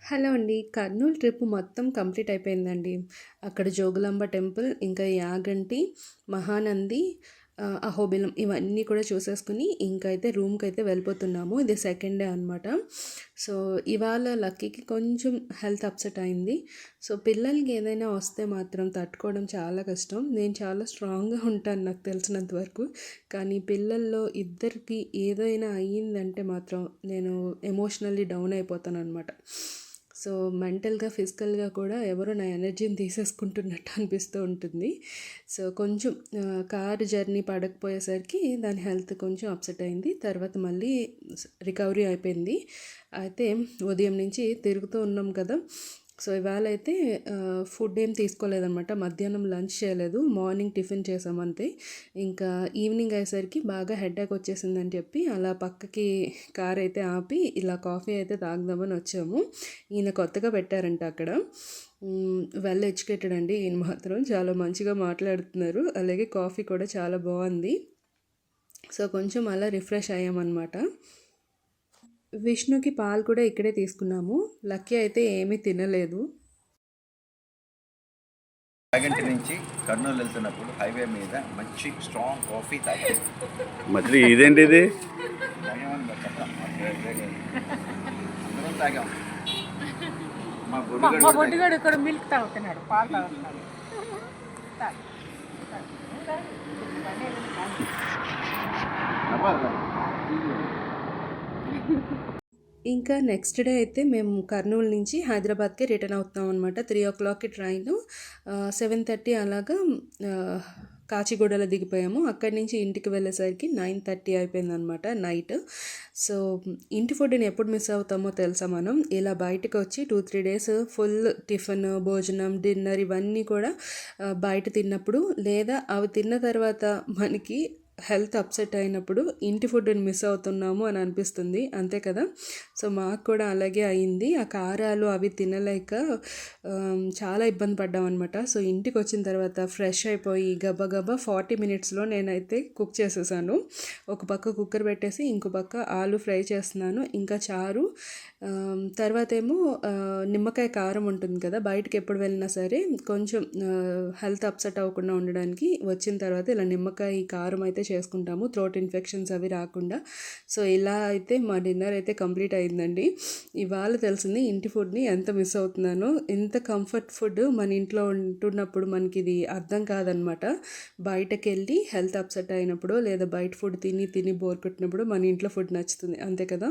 Hello అండి. Kurnool trip మొత్తం complete అయిపోయిందండి. అక్కడ జోగులాంబ టెంపుల్, ఇంకా యాగంటి, మహానంది, అహోబిలం ఇవన్నీ కూడా చూసేసుకొని ఇంకైతే రూమ్‌కైతే వెళ్ళిపోతున్నాము. ఇది సెకండ్ డే అనమాట. సో, ఇవాళ లక్కీకి కొంచెం హెల్త్ అప్సెట్ అయింది. సో, పిల్లలకి ఏదైనా వస్తే మాత్రం తట్టుకోవడం చాలా కష్టం. నేను చాలా స్ట్రాంగ్‌గా ఉంటాను నాకు తెలిసినంత వరకు. కానీ పిల్లల్లో ఇద్దరికీ ఏదైనా అయ్యిందంటే మాత్రం నేను ఎమోషనల్లీ డౌన్ అయిపోతాననమాట. సో మెంటల్‌గా, ఫిజికల్‌గా కూడా ఎవరో నా ఎనర్జీని తీసేసుకుంటున్నట్టు అనిపిస్తూ ఉంటుంది. సో కొంచెం కారు జర్నీ పడకపోయేసరికి దాని హెల్త్ కొంచెం అప్సెట్ అయింది. తర్వాత మళ్ళీ రికవరీ అయిపోయింది. అయితే ఉదయం నుంచి తిరుగుతూ ఉన్నాం కదా! సో ఇవాళ అయితే ఫుడ్ ఏం తీసుకోలేదనమాట. మధ్యాహ్నం లంచ్ చేయలేదు. మార్నింగ్ టిఫిన్ చేసాం అంతే. ఇంకా ఈవినింగ్ అయ్యేసరికి బాగా హెడేక్ వచ్చేసిందని చెప్పి అలా పక్కకి కార్ అయితే ఆపి ఇలా కాఫీ అయితే తాగుదామని వచ్చాము. ఈయన కొత్తగా పెట్టారంట అక్కడ. వెల్ ఎడ్యుకేటెడ్ అండి ఈయన మాత్రం. చాలా మంచిగా మాట్లాడుతున్నారు. అలాగే కాఫీ కూడా చాలా బాగుంది. సో కొంచెం అలా రిఫ్రెష్ అయ్యామన్నమాట. విష్ణుకి పాలు కూడా ఇక్కడే తీసుకున్నాము. లక్కీ అయితే ఏమీ తినలేదు. యాగంటి నుంచి కర్నూలు వెళ్తున్నప్పుడు హైవే మీద మంచి స్ట్రాంగ్ కాఫీ తాగాం. మధ్య ఇదేంటిది? అందరం తాగాం. మా బొడ్డుగాడు ఇక్కడ మిల్క్ తాగుతున్నాడు, పాలు తాగుతున్నాడు. ఇంకా నెక్స్ట్ డే అయితే మేము కర్నూలు నుంచి హైదరాబాద్కి రిటర్న్ అవుతున్నాం అనమాట. 3:00కి ట్రైను, 7:30 అలాగా కాచిగూడలో దిగిపోయాము. అక్కడి నుంచి ఇంటికి వెళ్ళేసరికి 9:30 అయిపోయిందనమాట నైట్. సో ఇంటి ఫుడ్ని ఎప్పుడు మిస్ అవుతామో తెలుసా మనం. ఇలా బయటకు వచ్చి 2-3 డేస్ ఫుల్ టిఫిన్, భోజనం, డిన్నర్ ఇవన్నీ కూడా బయట తిన్నప్పుడు, లేదా అవి తిన్న తర్వాత మనకి హెల్త్ అప్సెట్ అయినప్పుడు ఇంటి ఫుడ్ని మిస్ అవుతున్నాము అని అనిపిస్తుంది. అంతే కదా! సో మాకు కూడా అలాగే అయింది. ఆ కారాలు అవి తినలేక చాలా ఇబ్బంది పడ్డామన్నమాట. సో ఇంటికి వచ్చిన తర్వాత ఫ్రెష్ అయిపోయి గబగబా 40 మినిట్స్లో నేనైతే కుక్ చేసేసాను. ఒక పక్క కుక్కర్ పెట్టేసి ఇంకో పక్క ఆలు ఫ్రై చేస్తున్నాను, ఇంకా చారు. తర్వాత ఏమో నిమ్మకాయ కారం ఉంటుంది కదా, బయటకు ఎప్పుడు వెళ్ళినా సరే కొంచెం హెల్త్ అప్సెట్ అవ్వకుండా ఉండడానికి వచ్చిన తర్వాత ఇలా నిమ్మకాయ కారం అయితే చేసుకుంటాము, థ్రోట్ ఇన్ఫెక్షన్స్ అవి రాకుండా. సో ఇలా అయితే మా డిన్నర్ అయితే కంప్లీట్ అయిందండి. ఇవాళ తెలిసింది ఇంటి ఫుడ్ని ఎంత మిస్ అవుతున్నానో. ఇంత కంఫర్ట్ ఫుడ్ మన ఇంట్లో ఉంటున్నప్పుడు మనకి ఇది అర్థం కాదనమాట. బయటకు వెళ్ళి హెల్త్ అప్సెట్ అయినప్పుడు లేదా బయట ఫుడ్ తిని తిని బోర్ కొట్టినప్పుడు మన ఇంట్లో ఫుడ్ నచ్చుతుంది. అంతే కదా!